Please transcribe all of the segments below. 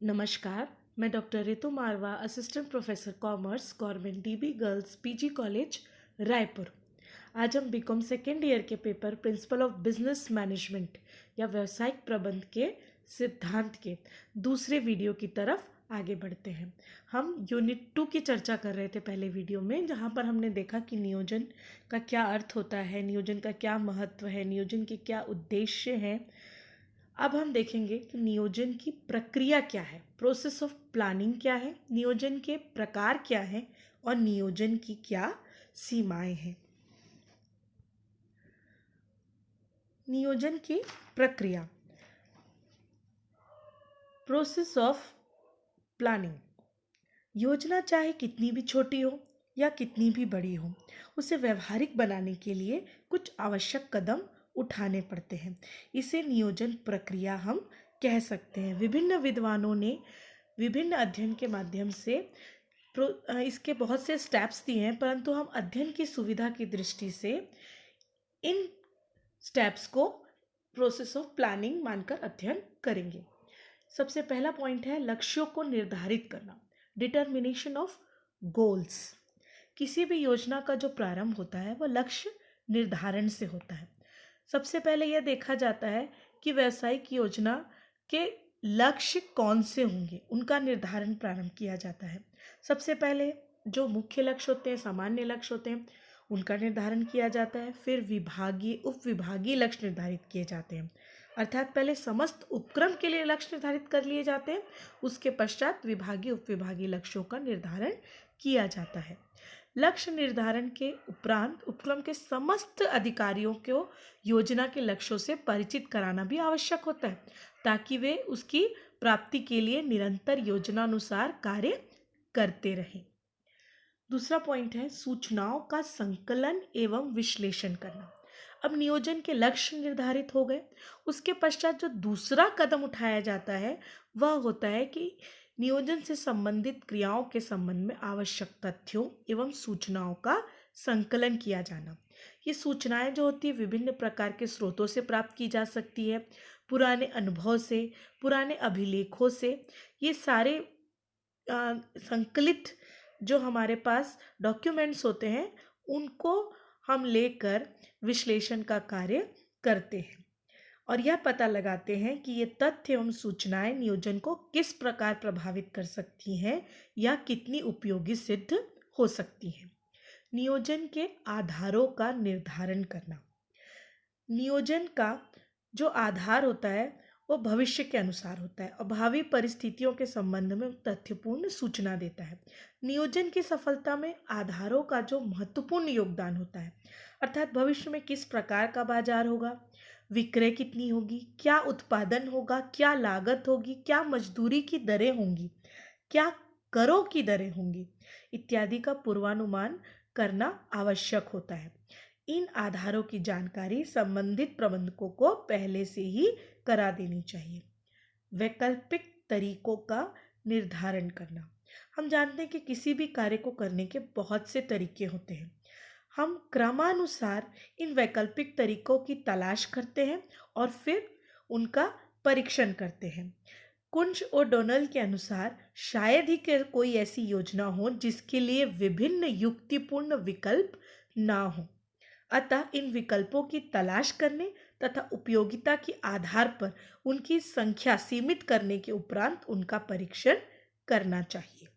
नमस्कार। मैं doctor Ritu Marwa, assistant professor commerce, government DB girls PG college, Raipur. आज हम बीकॉम सेकेंड ईयर के paper principle of business management या व्यावसायिक प्रबंध के सिद्धांत के दूसरे वीडियो की तरफ आगे बढ़ते हैं। हम यूनिट 2 की चर्चा कर रहे थे पहले वीडियो में, जहाँ पर हमने देखा कि नियोजन का क्या अर्थ होता है, नियोजन का क्या महत्व है, नियोजन के क्या उद्देश्य हैं। अब हम देखेंगे कि नियोजन की प्रक्रिया क्या है, प्रोसेस ऑफ प्लानिंग क्या है, नियोजन के प्रकार क्या हैं और नियोजन की क्या सीमाएं हैं। नियोजन की प्रक्रिया, प्रोसेस ऑफ प्लानिंग। योजना चाहे कितनी भी छोटी हो या कितनी भी बड़ी हो, उसे व्यवहारिक बनाने के लिए कुछ आवश्यक कदम उठाने पड़ते हैं। इसे नियोजन प्रक्रिया हम कह सकते हैं। विभिन्न विद्वानों ने विभिन्न अध्ययन के माध्यम से इसके बहुत से स्टेप्स दिए हैं, परंतु हम अध्ययन की सुविधा की दृष्टि से इन स्टेप्स को प्रोसेस ऑफ प्लानिंग मानकर अध्ययन करेंगे। सबसे पहला पॉइंट है लक्ष्यों को निर्धारित करना, डिटर्मिनेशन ऑफ गोल्स। किसी भी योजना का जो प्रारंभ होता है वह लक्ष्य निर्धारण से होता है। सबसे पहले यह देखा जाता है कि व्यावसायिक योजना के लक्ष्य कौन से होंगे, उनका निर्धारण प्रारंभ किया जाता है। सबसे पहले जो मुख्य लक्ष्य होते हैं, सामान्य लक्ष्य होते हैं, उनका निर्धारण किया जाता है। फिर विभागीय, उप विभागीय लक्ष्य निर्धारित किए जाते हैं, अर्थात पहले समस्त उपक्रम के लिए लक्ष्य निर्धारित कर लिए जाते हैं, उसके पश्चात विभागीय उप विभागीय लक्ष्यों का निर्धारण किया जाता है। लक्ष्य निर्धारण के उपरांत उपक्रम के समस्त अधिकारियों को योजना के लक्ष्यों से परिचित कराना भी आवश्यक होता है, ताकि वे उसकी प्राप्ति के लिए निरंतर योजनानुसार कार्य करते रहें। दूसरा पॉइंट है सूचनाओं का संकलन एवं विश्लेषण करना। अब नियोजन के लक्ष्य निर्धारित हो गए, उसके पश्चात जो दूसरा कदम उठाया जाता है वह होता है कि नियोजन से संबंधित क्रियाओं के संबंध में आवश्यक तथ्यों एवं सूचनाओं का संकलन किया जाना। ये सूचनाएं जो होती है विभिन्न प्रकार के स्रोतों से प्राप्त की जा सकती है, पुराने अनुभव से, पुराने अभिलेखों से। ये सारे संकलित जो हमारे पास डॉक्यूमेंट्स होते हैं उनको हम लेकर विश्लेषण का कार्य करते हैं और यह पता लगाते हैं कि ये तथ्य एवं सूचनाएं नियोजन को किस प्रकार प्रभावित कर सकती हैं या कितनी उपयोगी सिद्ध हो सकती हैं। नियोजन के आधारों का निर्धारण करना। नियोजन का जो आधार होता है वो भविष्य के अनुसार होता है और भावी परिस्थितियों के संबंध में तथ्यपूर्ण सूचना देता है। नियोजन की सफलता में आधारों का जो महत्वपूर्ण योगदान होता है, अर्थात भविष्य में किस प्रकार का बाजार होगा, विक्रय कितनी होगी, क्या उत्पादन होगा, क्या लागत होगी, क्या मजदूरी की दरें होंगी, क्या करों की दरें होंगी, इत्यादि का पूर्वानुमान करना आवश्यक होता है। इन आधारों की जानकारी संबंधित प्रबंधकों को पहले से ही करा देनी चाहिए। वैकल्पिक तरीकों का निर्धारण करना। हम जानते हैं कि किसी भी कार्य को करने के बहुत से तरीके होते हैं। हम क्रमानुसार इन वैकल्पिक तरीकों की तलाश करते हैं और फिर उनका परीक्षण करते हैं। कुंज और डोनल के अनुसार शायद ही कोई ऐसी योजना हो जिसके लिए विभिन्न युक्तिपूर्ण विकल्प ना हो। अतः इन विकल्पों की तलाश करने तथा उपयोगिता के आधार पर उनकी संख्या सीमित करने के उपरांत उनका परीक्षण करना चाहिए।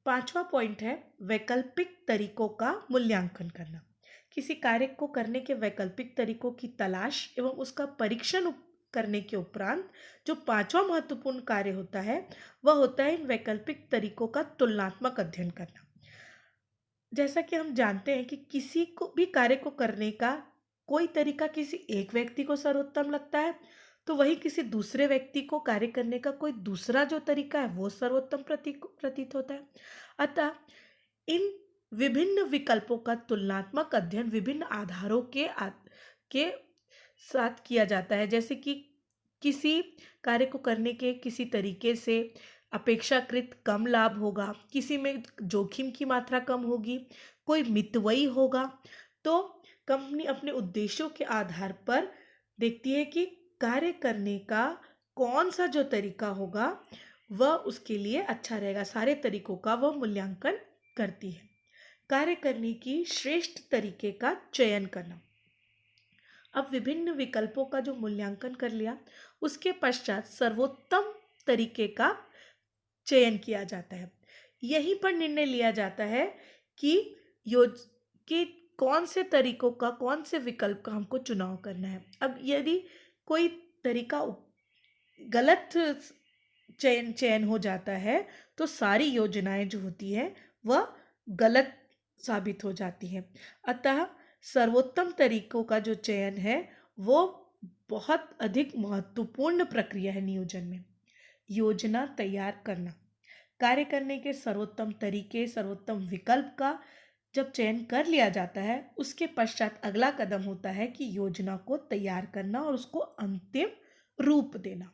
पांचवा पॉइंट है वैकल्पिक तरीकों का मूल्यांकन करना। किसी कार्य को करने के वैकल्पिक तरीकों की तलाश एवं उसका परीक्षण करने के उपरांत जो पांचवा महत्वपूर्ण कार्य होता है वह होता है इन वैकल्पिक तरीकों का तुलनात्मक अध्ययन करना। जैसा कि हम जानते हैं कि किसी को भी कार्य को करने का कोई तरीका किसी एक व्यक्ति को सर्वोत्तम लगता है, तो वही किसी दूसरे व्यक्ति को कार्य करने का कोई दूसरा जो तरीका है वो सर्वोत्तम प्रतीत होता है। अतः इन विभिन्न विकल्पों का तुलनात्मक अध्ययन विभिन्न आधारों के साथ किया जाता है, जैसे कि किसी कार्य को करने के किसी तरीके से अपेक्षाकृत कम लाभ होगा, किसी में जोखिम की मात्रा कम होगी, कोई मितव्ययी होगा। तो कंपनी अपने उद्देश्यों के आधार पर देखती है कि कार्य करने का कौन सा जो तरीका होगा वह उसके लिए अच्छा रहेगा। सारे तरीकों का वह मूल्यांकन करती है। कार्य करने की श्रेष्ठ तरीके का चयन करना। अब विभिन्न विकल्पों का जो मूल्यांकन कर लिया, उसके पश्चात सर्वोत्तम तरीके का चयन किया जाता है। यहीं पर निर्णय लिया जाता है कि योज कि कौन से तरीकों का, कौन से विकल्प का हमको चुनाव करना है। अब यदि कोई तरीका गलत चयन चयन हो जाता है तो सारी योजनाएं जो होती है वह गलत साबित हो जाती है। अतः सर्वोत्तम तरीकों का जो चयन है वो बहुत अधिक महत्वपूर्ण प्रक्रिया है नियोजन में। योजना तैयार करना। कार्य करने के सर्वोत्तम तरीके, सर्वोत्तम विकल्प का जब चयन कर लिया जाता है, उसके पश्चात अगला कदम होता है कि योजना को तैयार करना और उसको अंतिम रूप देना।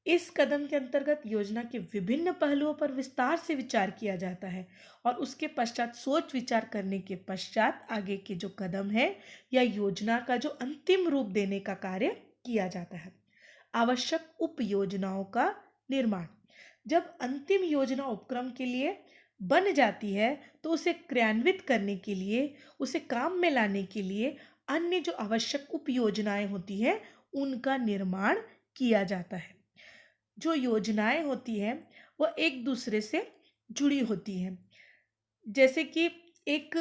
इस कदम के अंतर्गत योजना के विभिन्न पहलुओं पर विस्तार से विचार किया जाता है और उसके पश्चात सोच विचार करने के पश्चात आगे के जो कदम है या योजना का जो अंतिम रूप देने का कार्य किया जाता है। आवश्यक उप योजनाओं का निर्माण। जब अंतिम योजना उपक्रम के लिए बन जाती है तो उसे क्रियान्वित करने के लिए, उसे काम में लाने के लिए अन्य जो आवश्यक उप योजनाएं होती हैं उनका निर्माण किया जाता है। जो योजनाएं होती हैं वह एक दूसरे से जुड़ी होती हैं। जैसे कि एक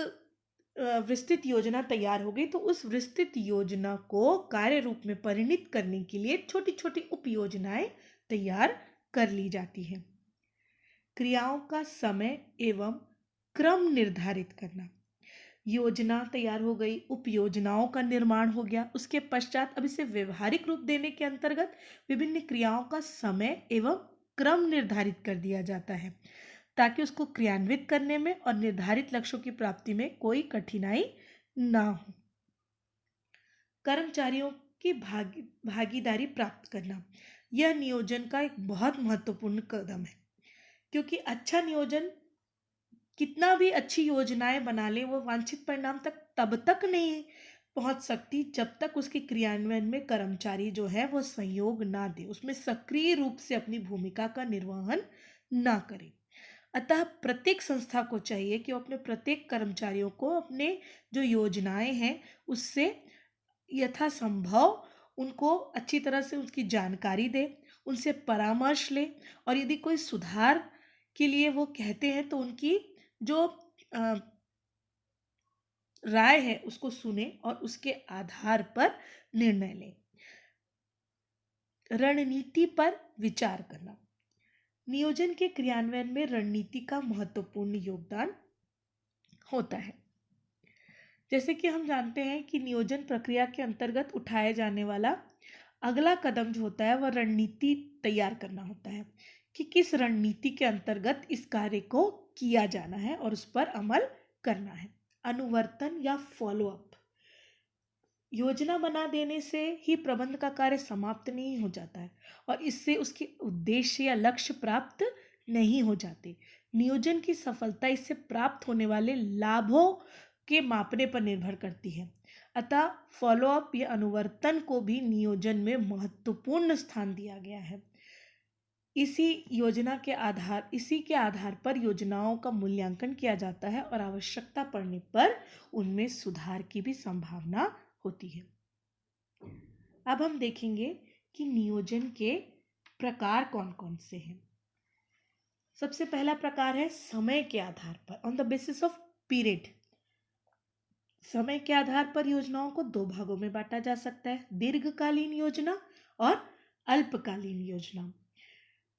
विस्तृत योजना तैयार हो गई तो उस विस्तृत योजना को कार्य रूप में परिणित करने के लिए छोटी छोटी उप योजनाएं तैयार कर ली जाती हैं। क्रियाओं का समय एवं क्रम निर्धारित करना। योजना तैयार हो गई, उप योजनाओं का निर्माण हो गया, उसके पश्चात अब इसे व्यवहारिक रूप देने के अंतर्गत विभिन्न क्रियाओं का समय एवं क्रम निर्धारित कर दिया जाता है ताकि उसको क्रियान्वित करने में और निर्धारित लक्ष्यों की प्राप्ति में कोई कठिनाई ना हो। कर्मचारियों की भागीदारी प्राप्त करना। यह नियोजन का एक बहुत महत्वपूर्ण कदम है, क्योंकि अच्छा नियोजन कितना भी अच्छी योजनाएं बना ले वो वांछित परिणाम तक तब तक नहीं पहुंच सकती जब तक उसके क्रियान्वयन में कर्मचारी जो है वो सहयोग ना दे, उसमें सक्रिय रूप से अपनी भूमिका का निर्वहन ना करे। अतः प्रत्येक संस्था को चाहिए कि वो अपने प्रत्येक कर्मचारियों को अपने जो योजनाएं हैं उससे यथासंभव उनको अच्छी तरह से उसकी जानकारी दे, उनसे परामर्श ले और यदि कोई सुधार के लिए वो कहते हैं तो उनकी जो राय है उसको सुने और उसके आधार पर निर्णय लें। रणनीति पर विचार करना। नियोजन के क्रियान्वयन में रणनीति का महत्वपूर्ण योगदान होता है। जैसे कि हम जानते हैं कि नियोजन प्रक्रिया के अंतर्गत उठाया जाने वाला अगला कदम जो होता है वह रणनीति तैयार करना होता है कि किस रणनीति के अंतर्गत इस कार्य को किया जाना है और उस पर अमल करना है। अनुवर्तन या फॉलोअप। योजना बना देने से ही प्रबंध का कार्य समाप्त नहीं हो जाता है और इससे उसके उद्देश्य या लक्ष्य प्राप्त नहीं हो जाते। नियोजन की सफलता इससे प्राप्त होने वाले लाभों के मापने पर निर्भर करती है। अतः फॉलोअप या अनुवर्तन को भी नियोजन में महत्वपूर्ण स्थान दिया गया है। इसी के आधार पर योजनाओं का मूल्यांकन किया जाता है और आवश्यकता पड़ने पर उनमें सुधार की भी संभावना होती है। अब हम देखेंगे कि नियोजन के प्रकार कौन कौन से हैं। सबसे पहला प्रकार है समय के आधार पर, on the basis of period. समय के आधार पर योजनाओं को दो भागों में बांटा जा सकता है, दीर्घकालीन योजना और अल्पकालीन योजना।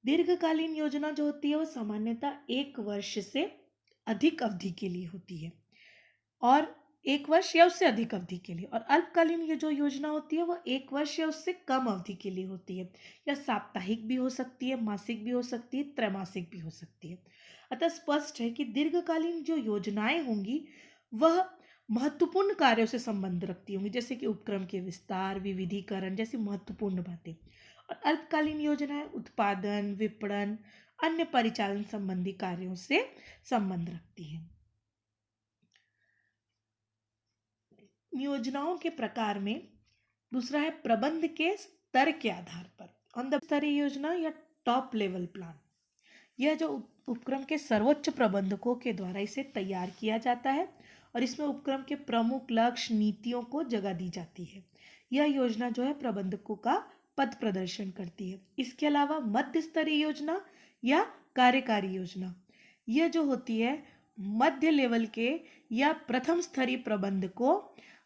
दीर्घकालीन योजना जो होती है वो सामान्यतः 1 वर्ष से अधिक अवधि के लिए होती है और 1 वर्ष या उससे अधिक अवधि के लिए। और अल्पकालीन ये जो योजना होती है वह 1 वर्ष या उससे कम अवधि के लिए होती है, या साप्ताहिक भी हो सकती है, मासिक भी हो सकती है, त्रैमासिक भी हो सकती है। अतः स्पष्ट है कि दीर्घकालीन जो योजनाएं होंगी वह महत्वपूर्ण कार्यों से संबंध रखती होंगी, जैसे कि उपक्रम के विस्तार, विविधीकरण जैसी महत्वपूर्ण बातें। और अल्पकालीन योजनाएं उत्पादन, विपणन, अन्य परिचालन संबंधी कार्यों से संबंध रखती हैं। योजनाओं के प्रकार में दूसरा है प्रबंध के स्तर के आधार पर, ऑन द स्तरीय योजना या टॉप लेवल प्लान, यह जो उपक्रम के सर्वोच्च प्रबंधकों के द्वारा इसे तैयार किया जाता है और इसमें उपक्रम के प्रमुख लक्ष्य नीतियों को जगह दी जाती है। यह योजना जो है प्रबंधकों का पथ प्रदर्शन करती है। इसके अलावा मध्य स्तरीय योजना या कार्यकारी योजना, यह जो होती है मध्य लेवल के या प्रथम स्तरीय प्रबंधकों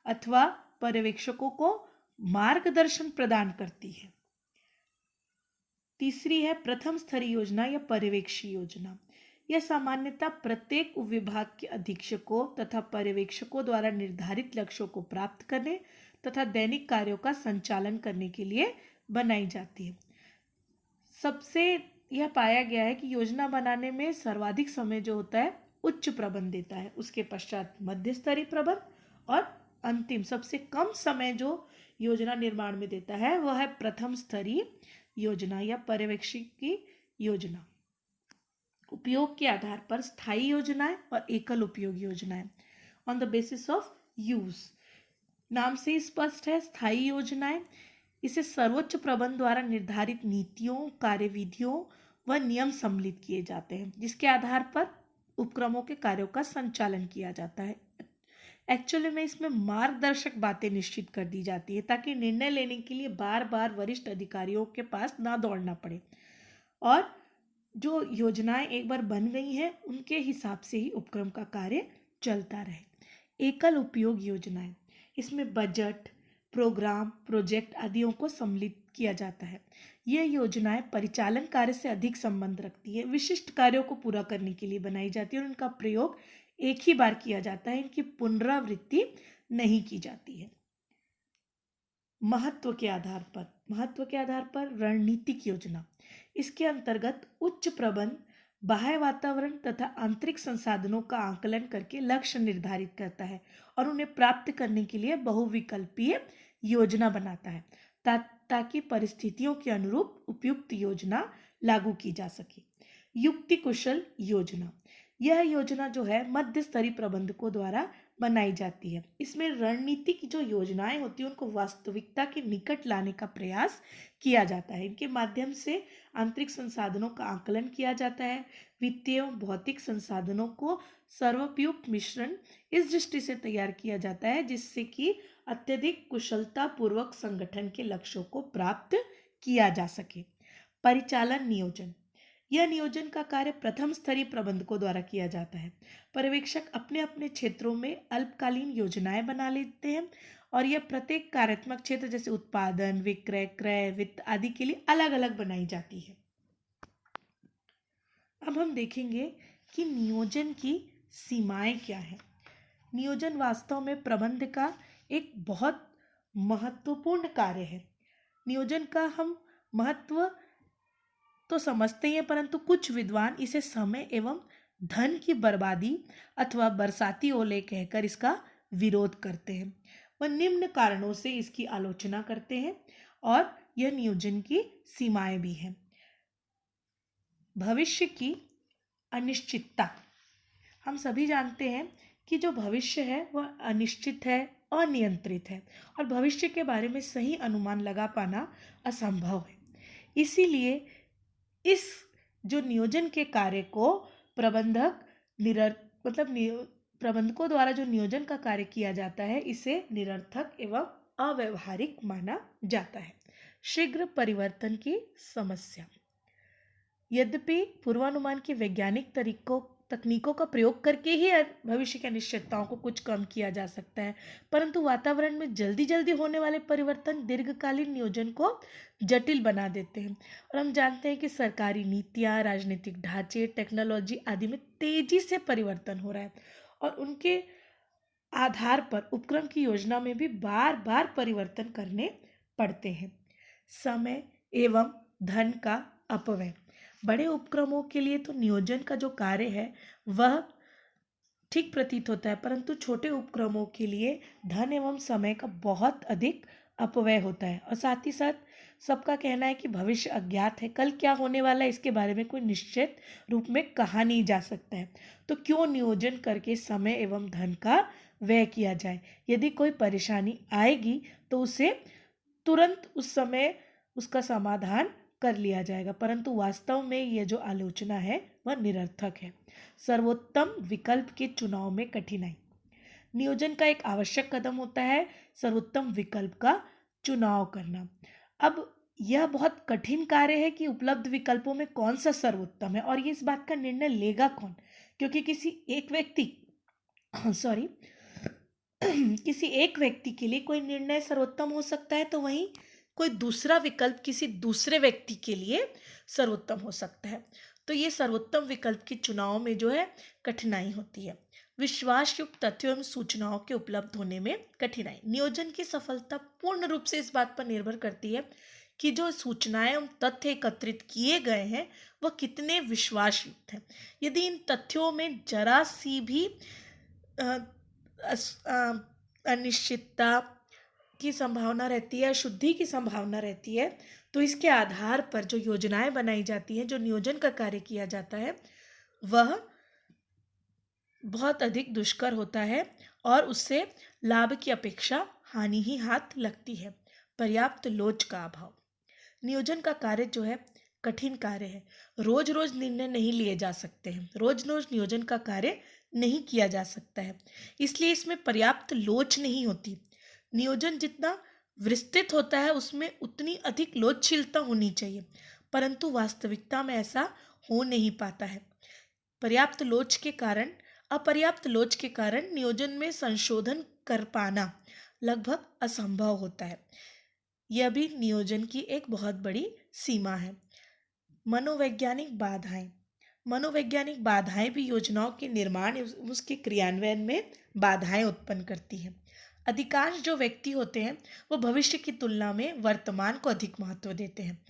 अथवा पर्यवेक्षकों को मार्गदर्शन प्रदान करती है। तीसरी है प्रथम स्तरीय योजना या पर्यवेक्षी योजना। यह सामान्यतः प्रत्येक उपविभाग के अधीक्षकों तथा पर्यवेक्षकों द्वारा निर्धारित लक्ष्यों को प्राप्त करने तथा दैनिक कार्यों का संचालन करने के लिए बनाई जाती है। सबसे यह पाया गया है कि योजना बनाने में सर्वाधिक समय जो होता है उच्च प्रबंध देता है, उसके पश्चात मध्य स्तरीय प्रबंध और अंतिम सबसे कम समय जो योजना निर्माण में देता है वह है प्रथम स्तरीय योजना या पर्यवेक्षी की योजना। उपयोग के आधार पर स्थायी योजनाएं और एकल उपयोग योजनाएं। On the basis of use, नाम से ही स्पष्ट है, स्थायी योजनाएं इसे सर्वोच्च प्रबंध द्वारा निर्धारित नीतियों, कार्यविधियों व नियम सम्मिलित किए जाते हैं जिसके आधार पर उपक्रमों के कार्यों का संचालन किया जाता है। एक्चुअली में इसमें मार्गदर्शक बातें निश्चित कर दी जाती है ताकि निर्णय लेने के लिए बार बार वरिष्ठ अधिकारियों के पास ना दौड़ना पड़े और जो योजनाएं एक बार बन गई हैं उनके हिसाब से ही उपक्रम का कार्य चलता रहे। एकल उपयोग योजनाएं, इसमें बजट, प्रोग्राम, प्रोजेक्ट आदियों को सम्मिलित किया जाता है। ये योजनाएं परिचालन कार्य से अधिक संबंध रखती है, विशिष्ट कार्यों को पूरा करने के लिए बनाई जाती है और इनका प्रयोग एक ही बार किया जाता है, इनकी पुनरावृत्ति नहीं की जाती है। महत्व के आधार पर रणनीतिक योजना, इसके अंतर्गत उच्च प्रबंध बाह्य वातावरण तथा आंतरिक संसाधनों का आकलन करके लक्ष्य निर्धारित करता है और उन्हें प्राप्त करने के लिए बहुविकल्पीय योजना बनाता है ताकि परिस्थितियों के अनुरूप उपयुक्त योजना लागू की जा सके। युक्ति कुशल योजना, यह योजना जो है मध्य स्तरीय प्रबंधकों द्वारा बनाई जाती है। इसमें रणनीति की जो योजनाएं होती हैं उनको वास्तविकता के निकट लाने का प्रयास किया जाता है। इनके माध्यम से आंतरिक संसाधनों का आकलन किया जाता है, वित्तीय एवं भौतिक संसाधनों को सर्वोपयुक्त मिश्रण इस दृष्टि से तैयार किया जाता है जिससे कि अत्यधिक कुशलता पूर्वक संगठन के लक्ष्यों को प्राप्त किया जा सके। परिचालन नियोजन, यह नियोजन का कार्य प्रथम स्तरीय प्रबंधकों द्वारा किया जाता है। पर्यवेक्षक अपने अपने क्षेत्रों में अल्पकालीन योजनाएं बना लेते हैं और यह प्रत्येक कार्यात्मक क्षेत्र जैसे उत्पादन, विक्रय, क्रय, वित्त आदि के लिए अलग अलग बनाई जाती है। अब हम देखेंगे कि नियोजन की सीमाएं क्या है। नियोजन वास्तव में प्रबंध का एक बहुत महत्वपूर्ण कार्य है। नियोजन का हम महत्व तो समझते ही हैं, परंतु कुछ विद्वान इसे समय एवं धन की बर्बादी अथवा बरसाती ओले कहकर इसका विरोध करते हैं। वह निम्न कारणों से इसकी आलोचना करते हैं और यह नियोजन की सीमाएं भी हैं। भविष्य की अनिश्चितता, हम सभी जानते हैं कि जो भविष्य है वह अनिश्चित है, अनियंत्रित है और भविष्य के बारे में सही अनुमान लगा पाना असंभव है। इसीलिए इस जो नियोजन के कार्य को प्रबंधकों द्वारा जो नियोजन का कार्य किया जाता है इसे निरर्थक एवं अव्यवहारिक माना जाता है। शीघ्र परिवर्तन की समस्या, यद्यपि पूर्वानुमान के वैज्ञानिक तकनीकों का प्रयोग करके ही भविष्य की अनिश्चितताओं को कुछ कम किया जा सकता है, परंतु वातावरण में जल्दी जल्दी होने वाले परिवर्तन दीर्घकालीन नियोजन को जटिल बना देते हैं। और हम जानते हैं कि सरकारी नीतियाँ, राजनीतिक ढांचे, टेक्नोलॉजी आदि में तेजी से परिवर्तन हो रहा है और उनके आधार पर उपक्रम की योजना में भी बार बार परिवर्तन करने पड़ते हैं। समय एवं धन का अपव्यय, बड़े उपक्रमों के लिए तो नियोजन का जो कार्य है वह ठीक प्रतीत होता है, परंतु छोटे उपक्रमों के लिए धन एवं समय का बहुत अधिक अपव्यय होता है और साथ ही साथ सबका कहना है कि भविष्य अज्ञात है, कल क्या होने वाला है इसके बारे में कोई निश्चित रूप में कहा नहीं जा सकता है। तो क्यों नियोजन करके समय एवं धन का व्यय किया जाए। यदि कोई परेशानी आएगी तो उसे तुरंत उस समय उसका समाधान कर लिया जाएगा, परंतु वास्तव में यह जो आलोचना है वह निरर्थक है। सर्वोत्तम विकल्प के चुनाव में कठिनाई। नियोजन का एक आवश्यक कदम होता है सर्वोत्तम विकल्प का चुनाव करना। अब यह बहुत कठिन कार्य है कि उपलब्ध विकल्पों में कौन सा सर्वोत्तम है, और ये इस बात का निर्णय लेगा कौन, क्योंकि किसी एक व्यक्ति के लिए कोई निर्णय सर्वोत्तम हो सकता है, तो वहीं कोई दूसरा विकल्प किसी दूसरे व्यक्ति के लिए सर्वोत्तम हो सकता है। तो ये सर्वोत्तम विकल्प के चुनाव में जो है कठिनाई होती है। विश्वासयुक्त तथ्यों एवं सूचनाओं के उपलब्ध होने में कठिनाई। नियोजन की सफलता पूर्ण रूप से इस बात पर निर्भर करती है कि जो सूचनाएं एवं तथ्य एकत्रित किए गए हैं वह कितने विश्वासयुक्त हैं। यदि इन तथ्यों में जरा सी भी अनिश्चितता की संभावना रहती है, अशुद्धि की संभावना रहती है, तो इसके आधार पर जो योजनाएं बनाई जाती हैं, जो नियोजन का कार्य किया जाता है, वह बहुत अधिक दुष्कर होता है और उससे लाभ की अपेक्षा हानि ही हाथ लगती है। पर्याप्त लोच का अभाव। नियोजन का कार्य जो है कठिन कार्य है। रोज रोज निर्णय नहीं लिए जा सकते हैं, रोज रोज नियोजन का कार्य नहीं किया जा सकता है, इसलिए इसमें पर्याप्त लोच नहीं होती। नियोजन जितना विस्तृत होता है उसमें उतनी अधिक लोचशीलता होनी चाहिए, परंतु वास्तविकता में ऐसा हो नहीं पाता है। अपर्याप्त लोच के कारण नियोजन में संशोधन कर पाना लगभग असंभव होता है। यह भी नियोजन की एक बहुत बड़ी सीमा है। मनोवैज्ञानिक बाधाएं भी योजनाओं के निर्माण उसके क्रियान्वयन में बाधाएं उत्पन्न करती हैं। अधिकांश जो व्यक्ति होते हैं वो भविष्य की तुलना में वर्तमान को अधिक महत्व देते हैं,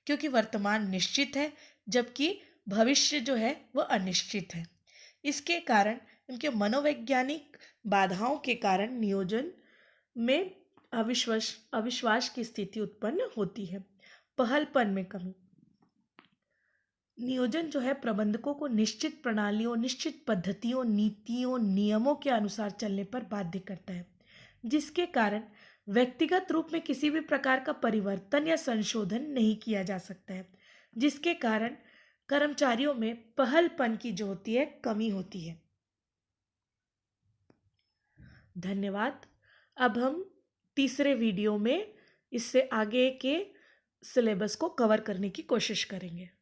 क्योंकि वर्तमान निश्चित है जबकि भविष्य जो है वह अनिश्चित है। इसके कारण उनके मनोवैज्ञानिक बाधाओं के कारण नियोजन में अविश्वास की स्थिति उत्पन्न होती है। पहलपन में कमी। नियोजन जो है प्रबंधकों को निश्चित प्रणालियों, निश्चित पद्धतियों, नीतियों, नियमों के अनुसार चलने पर बाध्य करता है, जिसके कारण व्यक्तिगत रूप में किसी भी प्रकार का परिवर्तन या संशोधन नहीं किया जा सकता है, जिसके कारण कर्मचारियों में पहलपन की जो होती है कमी होती है। धन्यवाद। अब हम तीसरे वीडियो में इससे आगे के सिलेबस को कवर करने की कोशिश करेंगे।